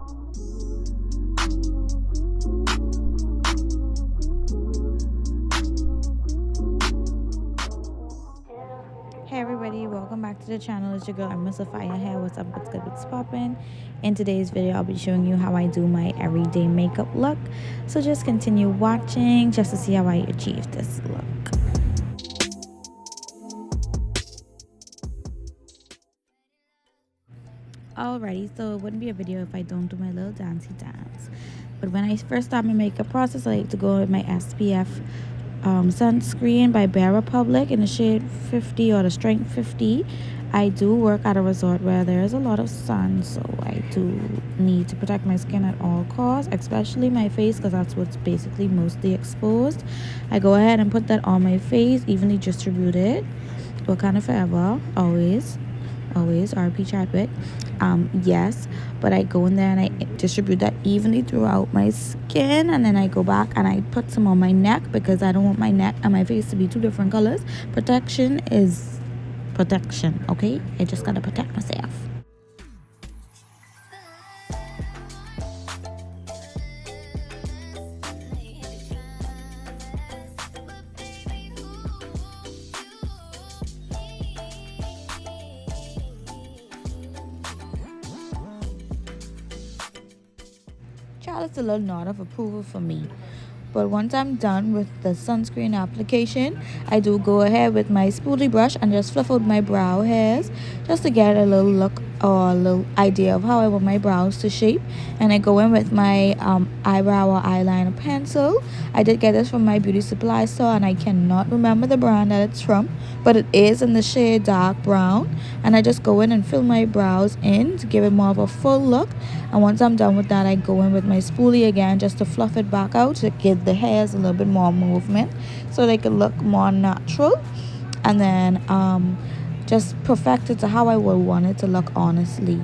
Hey everybody, welcome back to the channel. It's your girl, I'm Sapphire here. What's up, what's good, what's poppin'? In today's video, I'll be showing you how I do my everyday makeup look. So just continue watching just to see how I achieve this look. Alrighty, so it wouldn't be a video if I don't do my little dancey dance. But when I first start my makeup process, I like to go with my SPF sunscreen by Bare Republic in the shade 50 or the strength 50. I do work at a resort where there is a lot of sun, so I do need to protect my skin at all costs, especially my face, because that's what's basically mostly exposed. I go ahead and put that on my face, evenly distributed. Wakanda forever, always RP Chadwick. Yes, but I go in there and I distribute that evenly throughout my skin, and then I go back and I put some on my neck because I don't want my neck and my face to be two different colors. Protection is protection, okay? I just gotta protect myself. Child, it's a little nod of approval for me. But once I'm done with the sunscreen application, I do go ahead with my spoolie brush and just fluff out my brow hairs just to get a little look or a little idea of how I want my brows to shape. And I go in with my eyebrow or eyeliner pencil. I did get this from my beauty supply store and I cannot remember the brand that it's from, but it is in the shade dark brown. And I just go in and fill my brows in to give it more of a full look. And once I'm done with that, I go in with my spoolie again just to fluff it back out to give the hairs a little bit more movement so they can look more natural. And then just perfect it to how I would want it to look, honestly.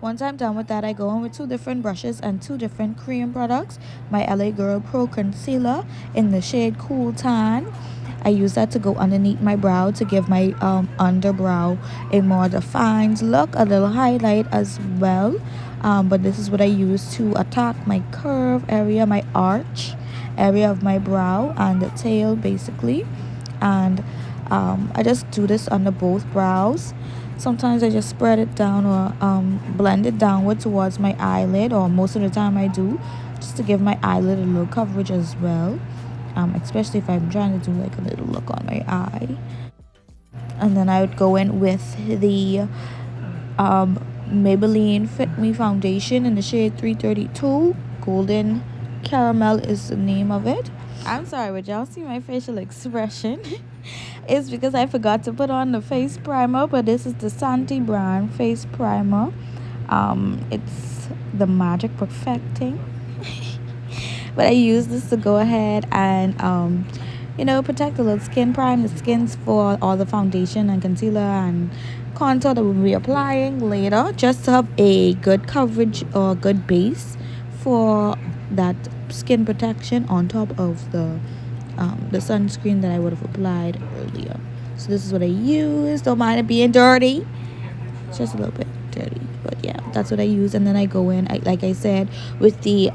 Once I'm done with that, I go in with two different brushes and two different cream products. My LA Girl Pro Concealer in the shade Cool Tan. I use that to go underneath my brow to give my underbrow a more defined look, a little highlight as well. But this is what I use to attack my curve area, my arch area of my brow and the tail basically. And I just do this under both brows. Sometimes I just spread it down or blend it downward towards my eyelid, or most of the time I do, just to give my eyelid a little coverage as well, especially if I'm trying to do like a little look on my eye. And then I would go in with the Maybelline Fit Me foundation in the shade 332. Golden Caramel is the name of it. I'm sorry, but y'all see my facial expression? It's because I forgot to put on the face primer, but this is the Santi brand face primer. It's the Magic Perfecting. But I use this to go ahead and protect the little skin, prime the skins for all the foundation and concealer and contour that we'll be applying later, just to have a good coverage or good base for that skin protection on top of the sunscreen that I would have applied earlier. So this is what I use. Don't mind it being dirty. It's just a little bit dirty, but yeah, that's what I use. And then I go in, like I said, with the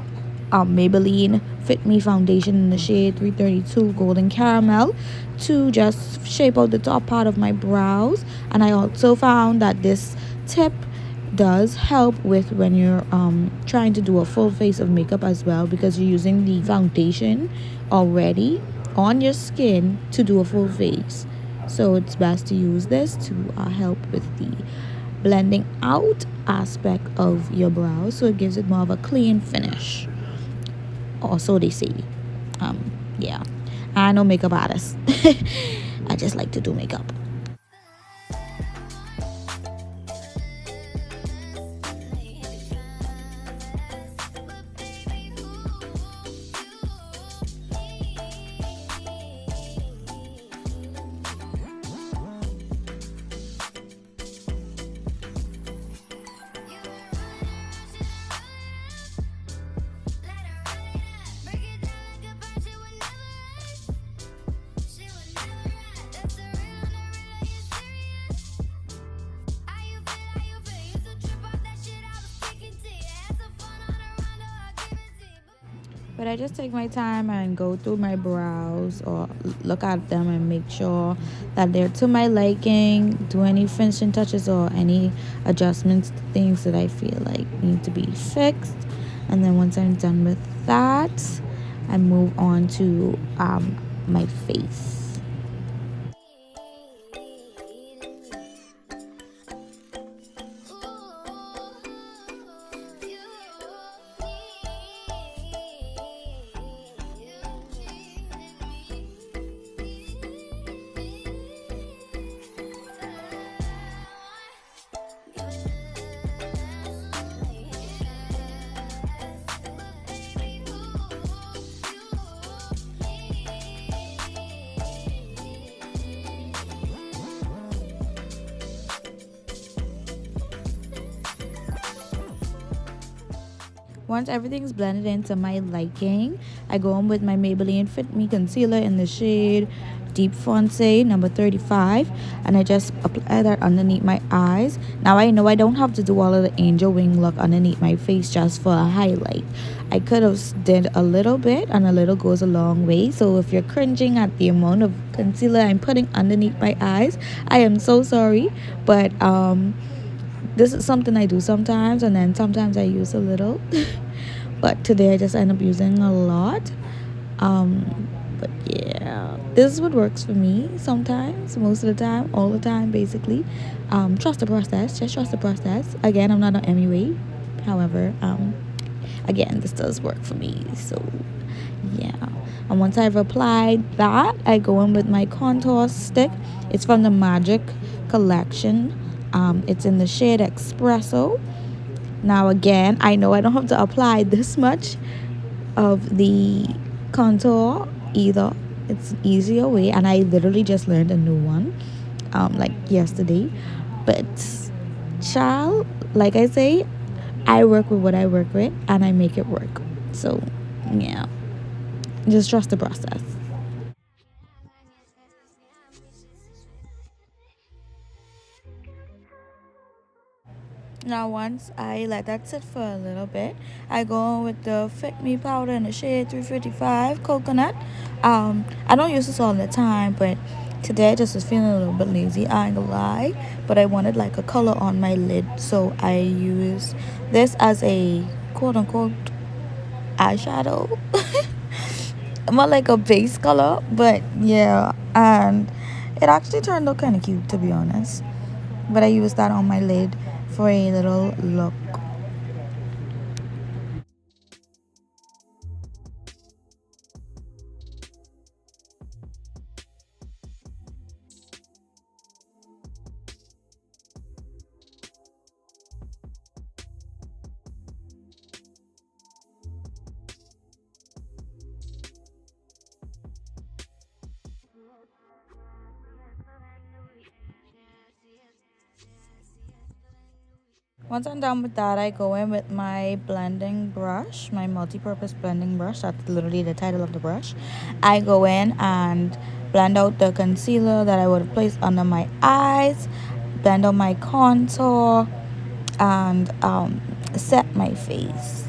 Maybelline Fit Me foundation in the shade 332 Golden Caramel to just shape out the top part of my brows. And I also found that this tip does help with when you're trying to do a full face of makeup as well, because you're using the foundation already on your skin to do a full face. So it's best to use this to help with the blending out aspect of your brows, so it gives it more of a clean finish, or so they say. Yeah, I know makeup artist. I just like to do makeup. But I just take my time and go through my brows or look at them and make sure that they're to my liking, do any finishing touches or any adjustments to things that I feel like need to be fixed. And then once I'm done with that, I move on to my face. Once everything's blended into my liking, I go on with my Maybelline Fit Me concealer in the shade Deep Foncé number 35, and I just apply that underneath my eyes. Now I know I don't have to do all of the angel wing look underneath my face just for a highlight. I could have did a little bit, and a little goes a long way. So if you're cringing at the amount of concealer I'm putting underneath my eyes, I am so sorry, but this is something I do sometimes, and then sometimes I use a little. But today I just end up using a lot. But yeah, this is what works for me sometimes, most of the time, all the time, basically. Trust the process, just trust the process. Again, I'm not an MUA. However, again, this does work for me. So yeah. And once I've applied that, I go in with my contour stick. It's from the Magic collection. It's in the shade Espresso. Now again, I know I don't have to apply this much of the contour either. It's an easier way, and I literally just learned a new one like yesterday. But child, like I say, I work with what I work with and I make it work. So yeah, just trust the process. Now once I let that sit for a little bit, I go on with the Fit Me powder in the shade 355 coconut. I don't use this all the time, but today I just was feeling a little bit lazy, I ain't gonna lie. But I wanted like a color on my lid, so I use this as a quote unquote eyeshadow. More like a base color, but yeah, and it actually turned out kind of cute, to be honest. But I used that on my lid for a little look. Once I'm done with that, I go in with my blending brush, my multi-purpose blending brush. That's literally the title of the brush. I go in and blend out the concealer that I would have placed under my eyes, blend out my contour, and set my face.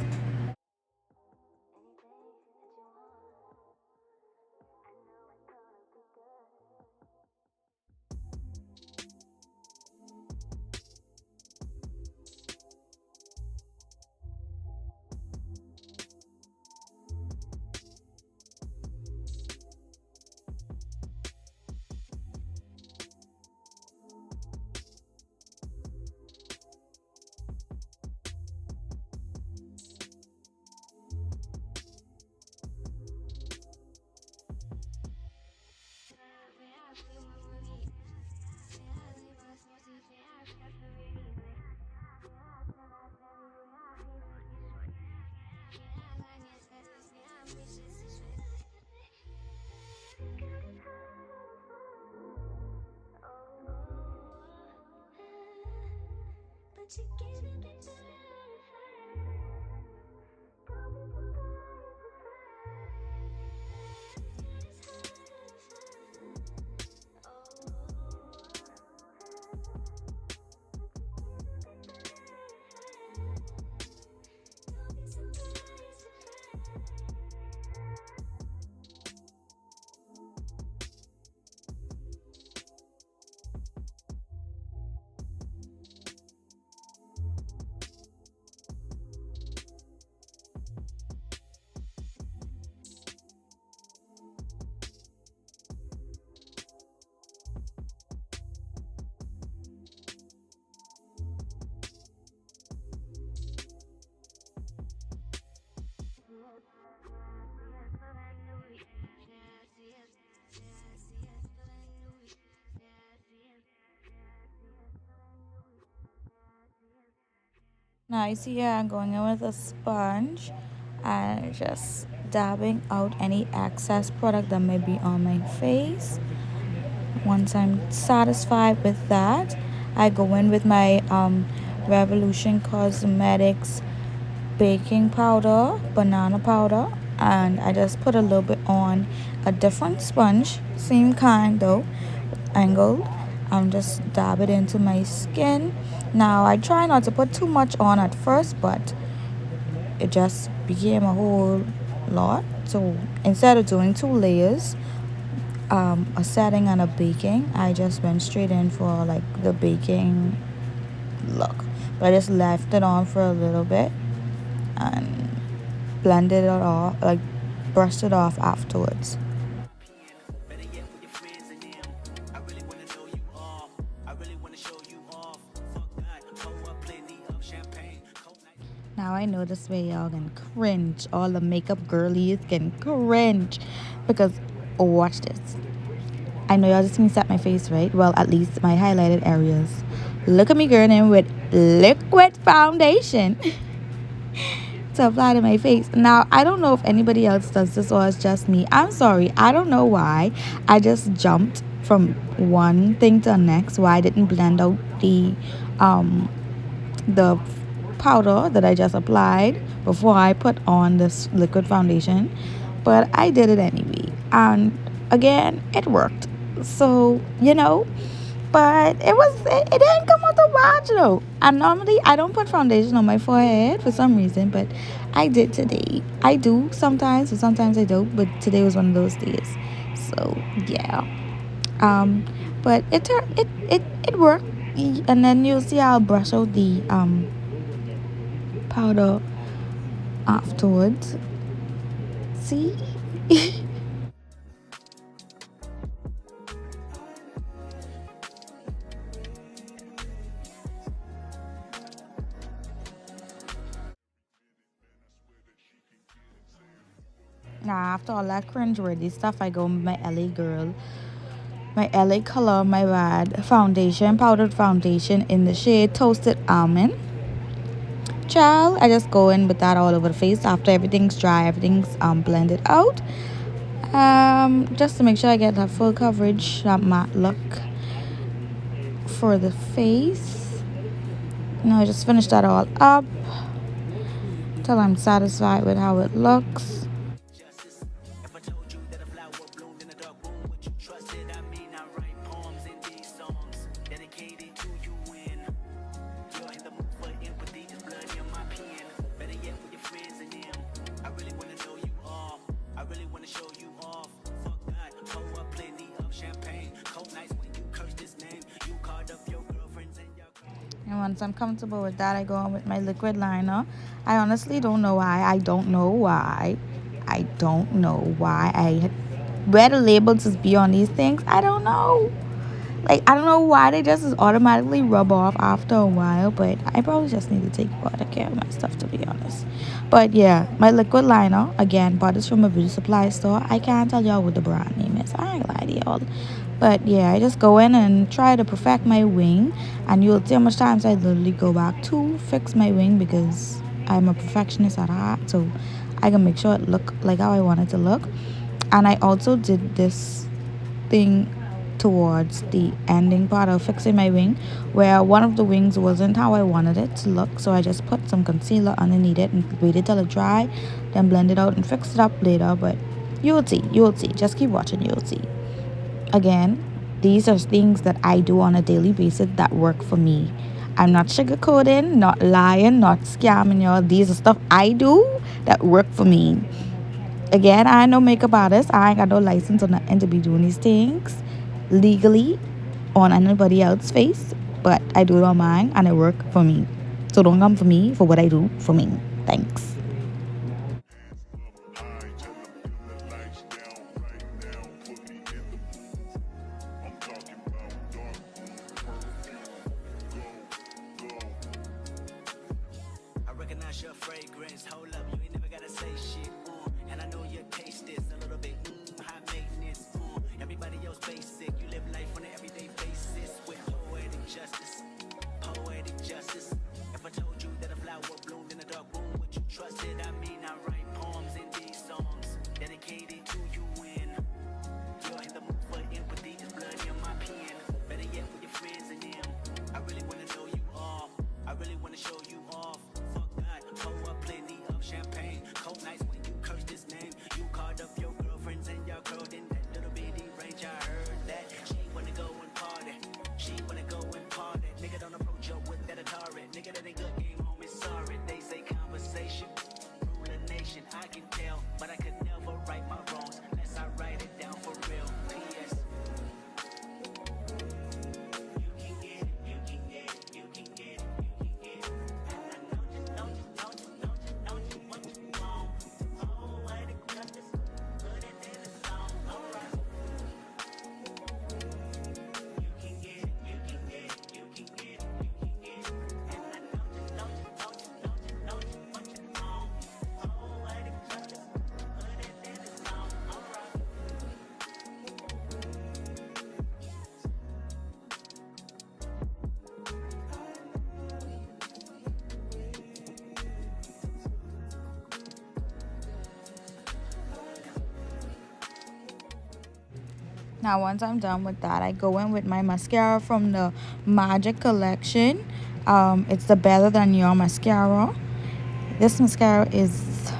Now you see here I'm going in with a sponge and just dabbing out any excess product that may be on my face. Once I'm satisfied with that, I go in with my Revolution Cosmetics baking powder, banana powder, and I just put a little bit on a different sponge, same kind though, angled. Just dab it into my skin. Now I try not to put too much on at first, but it just became a whole lot. So instead of doing two layers, a setting and a baking, I just went straight in for like the baking look. But I just left it on for a little bit and blended it off, like brushed it off afterwards. Now I know this way y'all can cringe. All the makeup girlies can cringe because watch this. I know y'all just seen set my face, right? Well, at least my highlighted areas. Look at me going in with liquid foundation to apply to my face. Now, I don't know if anybody else does this or it's just me. I'm sorry. I don't know why. I just jumped from one thing to the next. Why I didn't blend out the powder that I just applied before I put on this liquid foundation. But I did it anyway. And again, it worked. So, but it didn't come out the bad, And normally I don't put foundation on my forehead for some reason, but I did today. I do sometimes, but sometimes I don't. But today was one of those days. So yeah. But it worked. And then you'll see I'll brush out the powder afterwards. See? Now after all that cringe worthy stuff, I go with my LA girl, my LA Color, my bad foundation, powdered foundation in the shade Toasted Almond. Child, I just go in with that all over the face after everything's dry, everything's blended out. Just to make sure I get that full coverage, that matte look for the face. Now I just finish that all up till I'm satisfied with how it looks. And once I'm comfortable with that, I go on with my liquid liner. I honestly don't know why. I don't know why. I where the labels just be on these things. I don't know. Like, I don't know why they just automatically rub off after a while, but I probably just need to take better care of my stuff, to be honest. But yeah, my liquid liner, again, bought this from a beauty supply store. I can't tell y'all what the brand name is. I ain't lie to y'all. But yeah, I just go in and try to perfect my wing, and you'll see how much times I literally go back to fix my wing because I'm a perfectionist at heart, so I can make sure it look like how I want it to look. And I also did this thing towards the ending part of fixing my wing where one of the wings wasn't how I wanted it to look, so I just put some concealer underneath it and waited till it dry, then blend it out and fix it up later. But you'll see, just keep watching, you'll see. Again, these are things that I do on a daily basis that work for me. I'm not sugarcoating, not lying, not scamming y'all. These are stuff I do that work for me. Again, I ain't no makeup artist. I ain't got no license or nothing to be doing these things legally on anybody else's face, but I do it on mine and it work for me. So don't come for me for what I do for me. Thanks. Recognize your fragrance. Hold up, you ain't never gotta say shit. And I know your taste is a little bit high maintenance. Everybody else basic. You live life on an everyday basis with poetic justice. Poetic justice. If I told you that a flower Now once I'm done with that, I go in with my mascara from the Magic collection. It's the Better Than Your mascara. This mascara is,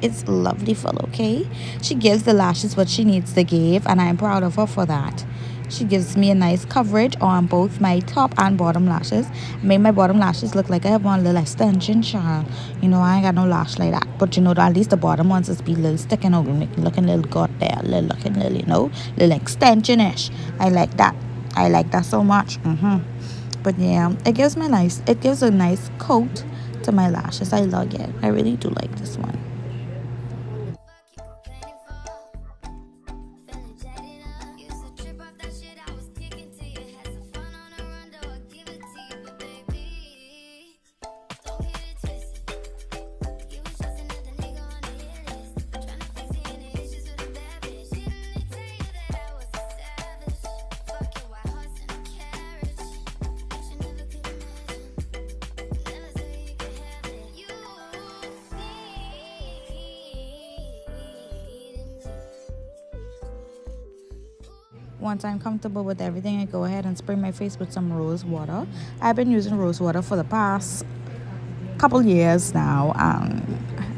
it's lovely full, okay? She gives the lashes what she needs to give, and I'm proud of her for that. She gives me a nice coverage on both my top and bottom lashes. Made my bottom lashes look like I have one little extension, child. You know, I ain't got no lash like that. But you know, at least the bottom ones just be little sticking out and making looking little gut there. Little looking little, you know, little extension-ish. I like that. I like that so much. But yeah, it gives a nice coat to my lashes. I love it. I really do like this one. Once I'm comfortable with everything, I go ahead and spray my face with some rose water. I've been using rose water for the past couple years now.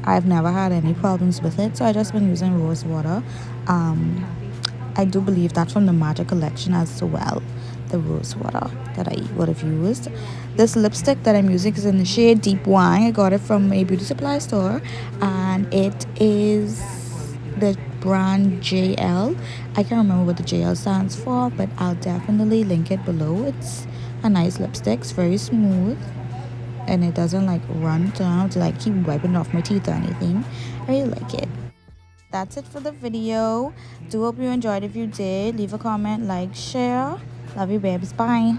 I've never had any problems with it, so I just been using rose water. I do believe that from the Magic collection as well, the rose water that I would have used. This lipstick that I'm using is in the shade Deep Wine. I got it from a beauty supply store, and it is the brand JL. I can't remember what the JL stands for, but I'll definitely link it below. It's a nice lipstick. It's very smooth, and it doesn't like run down to like keep wiping it off my teeth or anything. I really like it. That's it for the video. Do hope you enjoyed. If you did, leave a comment, like, share. Love you, babes. Bye.